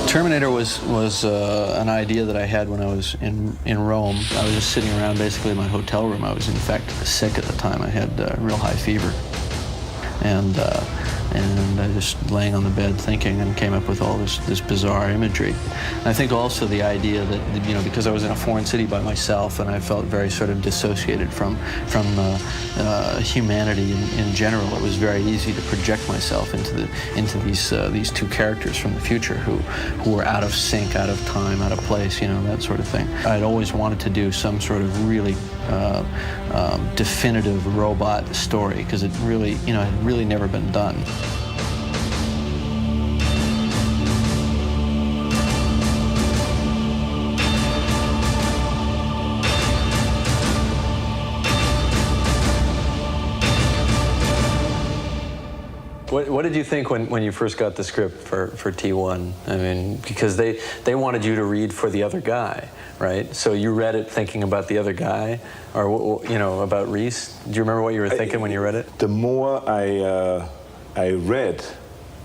Terminator was an idea that I had when I was in Rome. I was just sitting around basically in my hotel room. I was in fact sick at the time. I had real high fever. And I just laying on the bed thinking and came up with all this bizarre imagery. And I think also the idea that, you know, because I was in a foreign city by myself and I felt very sort of dissociated from humanity in general, it was very easy to project myself into these two characters from the future who were out of sync, out of time, out of place, you know, that sort of thing. I'd always wanted to do some sort of really definitive robot story because it really, you know, had really never been done. What did you think when you first got the script for T1? I mean, because they wanted you to read for the other guy, right? So you read it thinking about the other guy, or, you know, about Reese? Do you remember what you were thinking when you read it? The more I read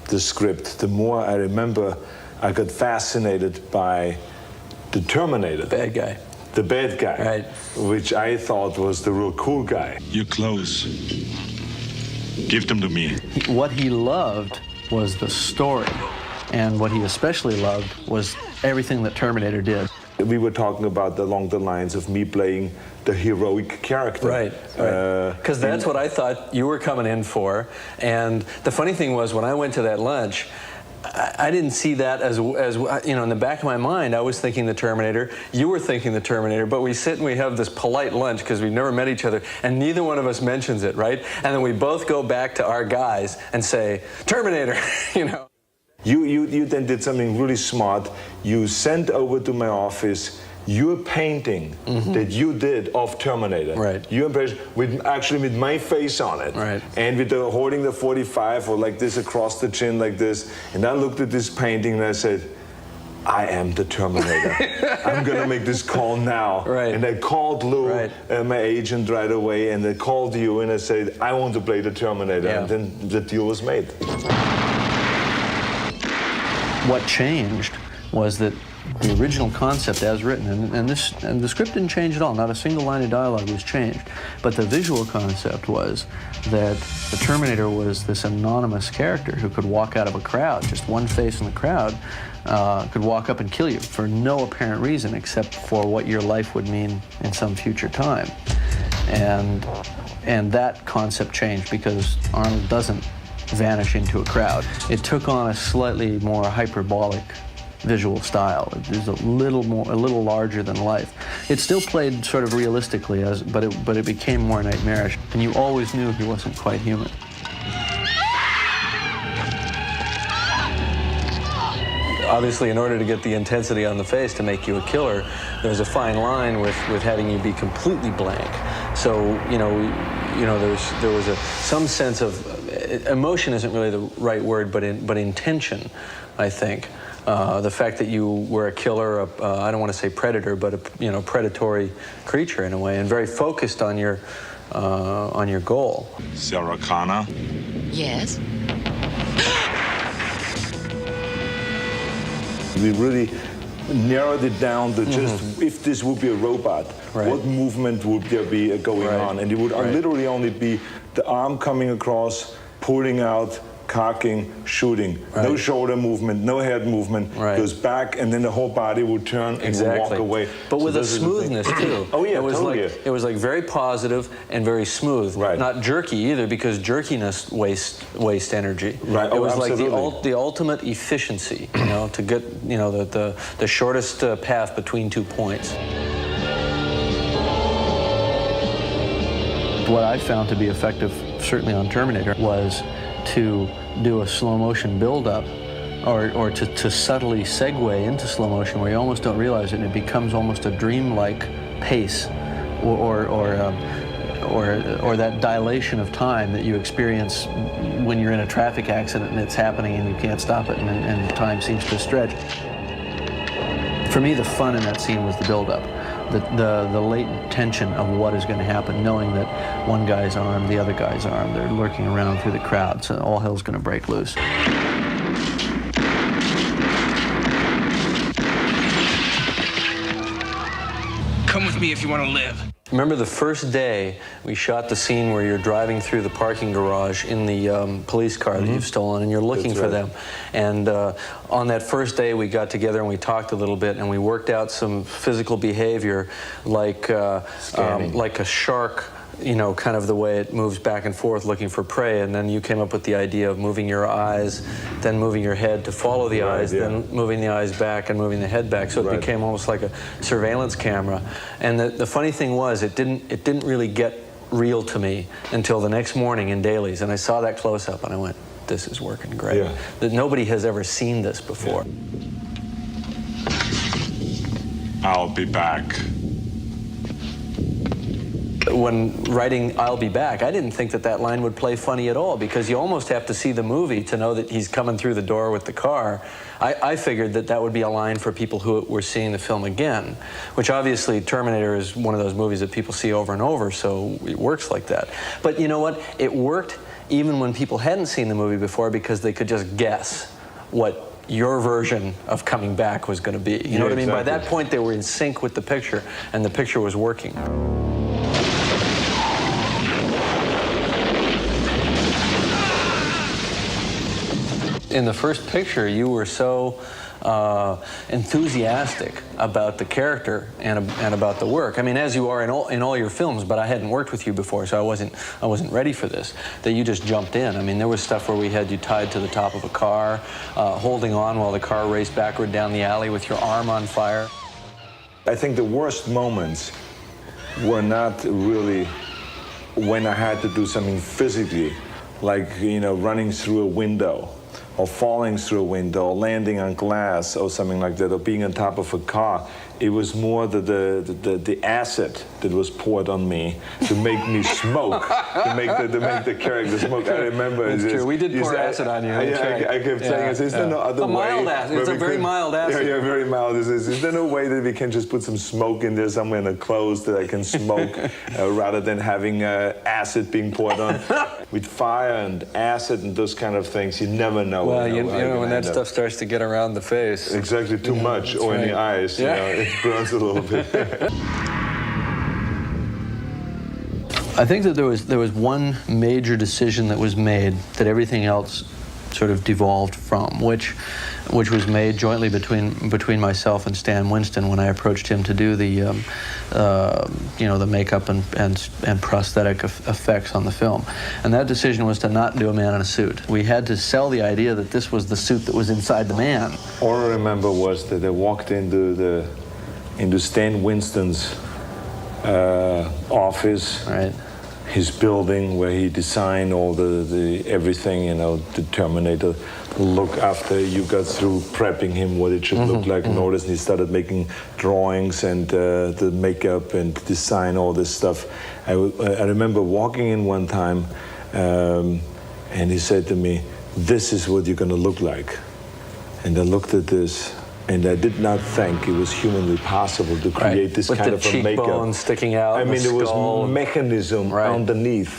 the script, the more I remember I got fascinated by the Terminator. Bad guy. The bad guy, right. Which I thought was the real cool guy. Your clothes. Give them to me. What he loved was the story, and what he especially loved was everything that Terminator did. We were talking about along the lines of me playing the heroic character. Right, because that's what I thought you were coming in for. And the funny thing was, when I went to that lunch, I didn't see that as you know, in the back of my mind, I was thinking the Terminator, you were thinking the Terminator, but we sit and we have this polite lunch because we've never met each other, and neither one of us mentions it, right? And then we both go back to our guys and say, Terminator, you know. You then did something really smart. You sent over to my office your painting that you did of Terminator. Right. You impressed actually with my face on it. Right. And with the holding the 45 or like this across the chin like this. And I looked at this painting and I said, I am the Terminator. I'm gonna make this call now. Right. And I called Lou, right. My agent, right away, and I called you and I said, I want to play the Terminator. Yeah. And then the deal was made. What changed was that the original concept as written, and the script didn't change at all, not a single line of dialogue was changed, but the visual concept was that the Terminator was this anonymous character who could walk out of a crowd, just one face in the crowd, could walk up and kill you for no apparent reason except for what your life would mean in some future time. And that concept changed because Arnold doesn't vanish into a crowd. It took on a slightly more hyperbolic visual style. It was a little larger than life. It still played sort of realistically, but it became more nightmarish, and you always knew he wasn't quite human. Obviously, in order to get the intensity on the face to make you a killer, there's a fine line with having you be completely blank. So, you know, there was some sense of emotion isn't really the right word, but intention, I think. The fact that you were a killer, I don't want to say predator, but a predatory creature in a way, and very focused on your goal. Sarah Connor? Yes? We really narrowed it down to just if this would be a robot, what movement would there be going on? And it would literally only be the arm coming across, pulling out, cocking, shooting. No shoulder movement, no head movement. Goes back, and then the whole body would turn and would walk away. But with a smoothness too. Oh yeah, it was like very positive and very smooth. Not jerky either, because jerkiness wastes energy. Right. It was like the ultimate efficiency, you know, to get, you know, the shortest path between 2 points. What I found to be effective, certainly on Terminator, was to do a slow motion build-up, or to subtly segue into slow motion where you almost don't realize it, and it becomes almost a dreamlike pace, or that dilation of time that you experience when you're in a traffic accident and it's happening and you can't stop it, and time seems to stretch. For me, the fun in that scene was the build-up. The latent tension of what is going to happen, knowing that one guy's armed, the other guy's armed, they're lurking around through the crowd, so all hell's going to break loose. Come with me if you want to live. Remember the first day we shot the scene where you're driving through the parking garage in the police car that you've stolen, and you're looking for them. And on that first day we got together and we talked a little bit, and we worked out some physical behavior like a shark, you know, kind of the way it moves back and forth looking for prey. And then you came up with the idea of moving your eyes, then moving your head to follow the eyes, then moving the eyes back and moving the head back. So it became almost like a surveillance camera. And the funny thing was, it didn't really get real to me until the next morning in dailies. And I saw that close-up and I went, this is working great. Yeah. That nobody has ever seen this before. I'll be back. When writing I'll Be Back, I didn't think that that line would play funny at all, because you almost have to see the movie to know that he's coming through the door with the car. I figured that that would be a line for people who were seeing the film again, which obviously Terminator is one of those movies that people see over and over, so it works like that. But you know what? It worked even when people hadn't seen the movie before, because they could just guess what your version of coming back was going to be. You know what I mean? By that point, they were in sync with the picture, and the picture was working. In the first picture, you were so enthusiastic about the character and about the work. I mean, as you are in all your films, but I hadn't worked with you before, so I wasn't ready for this. That you just jumped in. I mean, there was stuff where we had you tied to the top of a car, holding on while the car raced backward down the alley with your arm on fire. I think the worst moments were not really when I had to do something physically, like, you know, running through a window, or falling through a window, or landing on glass, or something like that, or being on top of a car. It was more the acid that was poured on me to make me smoke, to make the character smoke. I remember. That's true. We did pour acid on you. I kept saying, is there no other way? Mild acid. It's a very mild acid. Yeah, very mild. Is there no way that we can just put some smoke in there somewhere in the clothes that I can smoke, rather than having acid being poured on? With fire and acid and those kind of things, you never know. Well, you know when that stuff starts to get around the face. Exactly, too much, or in the eyes, you know, it burns a little bit. I think that there was one major decision that was made that everything else sort of devolved from, which was made jointly between myself and Stan Winston when I approached him to do the you know, the makeup and prosthetic effects on the film. And that decision was to not do a man in a suit. We had to sell the idea that this was the suit that was inside the man. All I remember was that I walked into Stan Winston's office, right, his building where he designed all the everything, you know, the Terminator look. After you got through prepping him what it should look like and all this, and he started making drawings and the makeup and design, all this stuff. I remember walking in one time and he said to me, "This is what you're going to look like." And I looked at this, and I did not think it was humanly possible to create this kind of a makeup. With the cheekbones sticking out. I mean, there was mechanism underneath.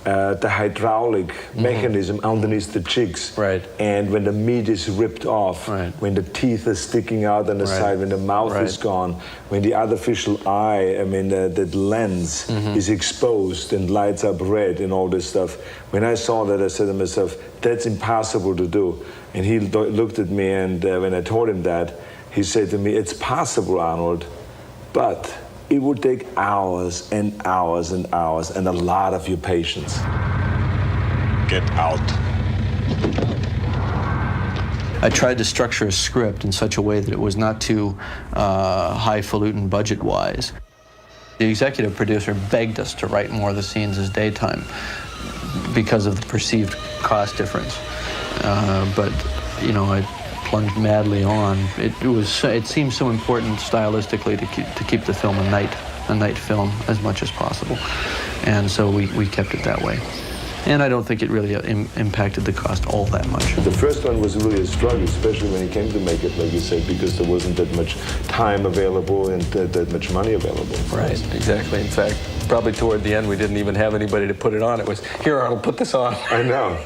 The hydraulic mechanism underneath the cheeks. Right. And when the meat is ripped off, when the teeth are sticking out on the side, when the mouth is gone, when the artificial eye, I mean, that lens is exposed and lights up red and all this stuff. When I saw that, I said to myself, that's impossible to do. And he looked at me, and when I told him that, he said to me, "It's possible, Arnold, but it would take hours and hours and hours and a lot of your patience." Get out. I tried to structure a script in such a way that it was not too highfalutin budget-wise. The executive producer begged us to write more of the scenes as daytime because of the perceived cost difference. But you know, I plunged madly on. It seemed so important stylistically to keep the film a night film as much as possible, and so we kept it that way. And I don't think it really impacted the cost all that much. The first one was really a struggle, especially when it came to make it, like you said, because there wasn't that much time available and that much money available. Right, exactly. In fact, probably toward the end we didn't even have anybody to put it on. It was, here, Arnold, put this on. I know.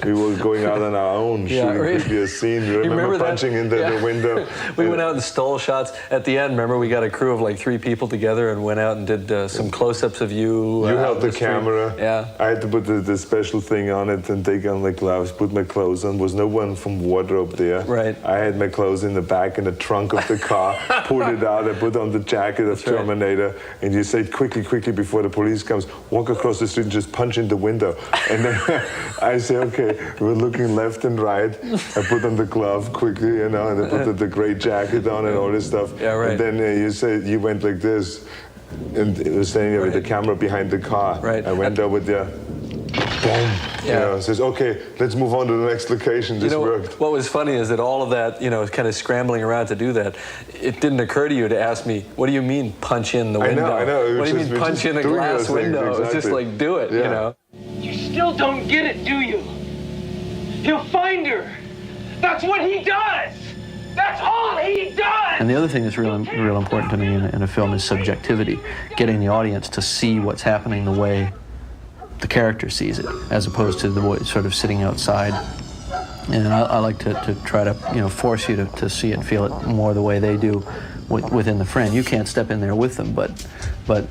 We were going out on our own, shooting quickly a scene. You remember punching into the window? We went out and stole shots. At the end, remember, we got a crew of like 3 people together and went out and did some close-ups of you. You held the camera. Yeah. I had to put the special thing on it and take on my gloves, put my clothes on. There was no one from wardrobe there. Right. I had my clothes in the back in the trunk of the car, pulled it out, I put on the jacket of Terminator, and you said, quickly, quickly, before the police comes, walk across the street and just punch in the window. And then I say, okay, we're looking left and right. I put on the glove quickly, you know, and I put the gray jacket on and all this stuff. Yeah, right. And then you said you went like this, and it was standing there with the camera behind the car. Right. I went over there, boom. Yeah. You know, says, okay, let's move on to the next location. This worked. What was funny is that all of that, you know, kind of scrambling around to do that, it didn't occur to you to ask me, what do you mean punch in the window? I know. What do you mean punch in a glass window? Exactly. It's just like, do it, you know. You still don't get it, do you? He'll find her. That's what he does. That's all he does. And the other thing that's real important to me in a film is subjectivity, getting the audience to see what's happening the way the character sees it, as opposed to the way it's sort of sitting outside. And I like to try to, you know, force you to see it and feel it more the way they do within the frame. You can't step in there with them, but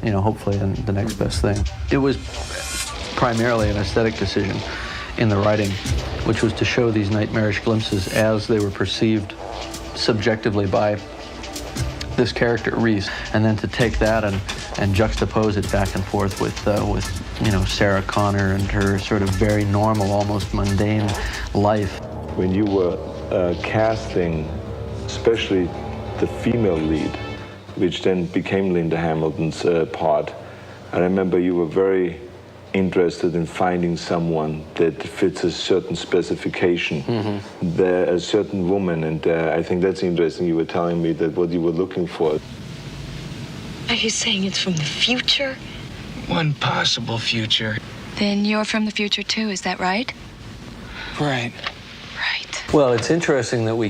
you know, hopefully the next best thing. It was primarily an aesthetic decision in the writing, which was to show these nightmarish glimpses as they were perceived subjectively by this character, Reese, and then to take that and juxtapose it back and forth with you know, Sarah Connor and her sort of very normal, almost mundane life. When you were casting, especially the female lead, which then became Linda Hamilton's part, I remember you were very interested in finding someone that fits a certain specification, a certain woman, and I think that's interesting. You were telling me that what you were looking for. Are you saying it's from the future? One possible future. Then you're from the future too, is that right? Right. Right. Well, it's interesting that we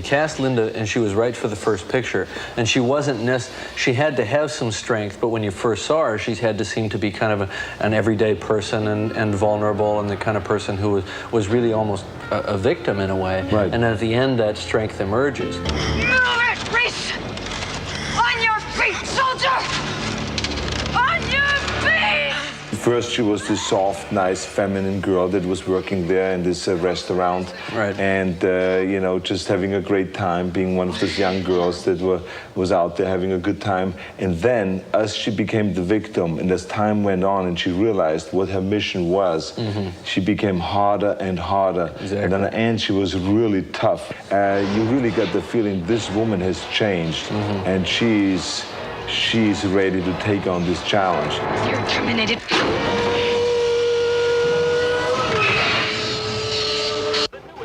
cast Linda and she was right for the first picture, and she wasn't she had to have some strength, but when you first saw her, she had to seem to be kind of an everyday person and vulnerable, and the kind of person who was really almost a victim in a way. Right. And at the end, that strength emerges. Move it, Reese! On your feet, soldier! On your feet! First, she was this soft, nice, feminine girl that was working there in this restaurant, right. And you know, just having a great time, being one of those young girls that was out there having a good time. And then, as she became the victim, and as time went on, and she realized what her mission was, she became harder and harder. Exactly. And in the end, she was really tough. You really got the feeling this woman has changed, and she's ready to take on this challenge. You're terminated.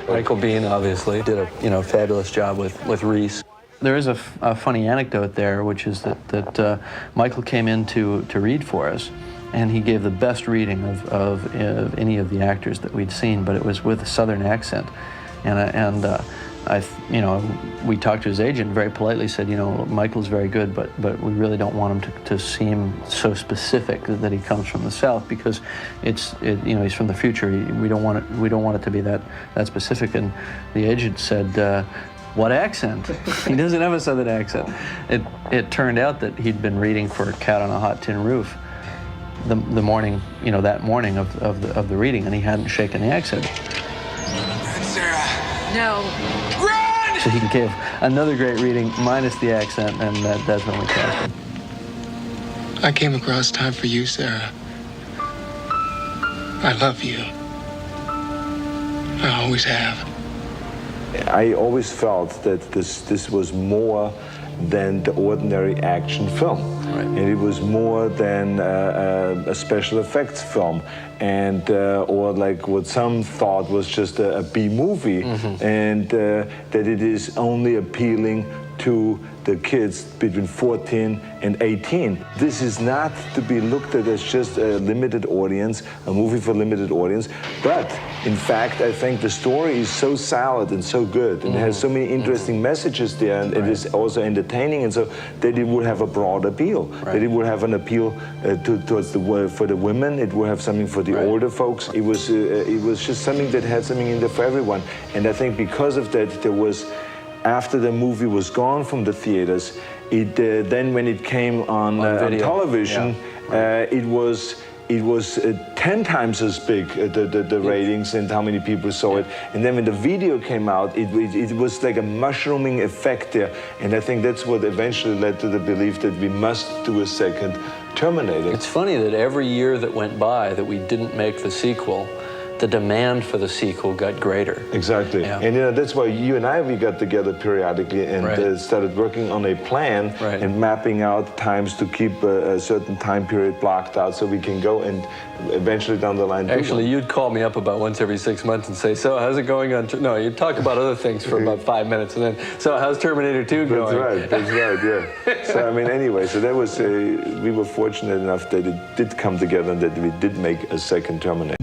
Michael Biehn obviously did a fabulous job with Reese. There is a funny anecdote there, which is that Michael came in to read for us, and he gave the best reading of any of the actors that we'd seen, but it was with a Southern accent, we talked to his agent, very politely said, you know, Michael's very good, but we really don't want him to seem so specific that he comes from the South, because he's from the future. We don't want it to be that specific. And the agent said, what accent? He doesn't have a Southern accent. It turned out that he'd been reading for Cat on a Hot Tin Roof the morning, that morning of the reading, and he hadn't shaken the accent. Sarah. No. Run! So he gave another great reading minus the accent, and that's when we cast him. I came across time for you, Sarah. I love you. I always have. I always felt that this was more than the ordinary action film. Right. And it was more than a special effects film, and or like what some thought was just a B movie, and that it is only appealing to the kids between 14 and 18. This is not to be looked at as just a limited audience, a movie for limited audience, but in fact, I think the story is so solid and so good, and it has so many interesting messages there, and it is also entertaining, and so that it would have a broad appeal. That it would have an appeal towards for the women. It would have something for the older folks. It was just something that had something in there for everyone, and I think because of that, there was. After the movie was gone from the theaters, then when it came on television, it was 10 times as big, the ratings and how many people saw it. And then when the video came out, it was like a mushrooming effect there. And I think that's what eventually led to the belief that we must do a second Terminator. It's funny that every year that went by that we didn't make the sequel, the demand for the sequel got greater. Exactly. Yeah. And that's why you and we got together periodically and started working on a plan and mapping out times to keep a certain time period blocked out so we can go and eventually down the line. Actually, you'd call me up about once every 6 months and say, so how's it going on? No, you'd talk about other things for about 5 minutes and then, so how's Terminator 2 going? That's right, yeah. So I mean, anyway, so that was, we were fortunate enough that it did come together and that we did make a second Terminator.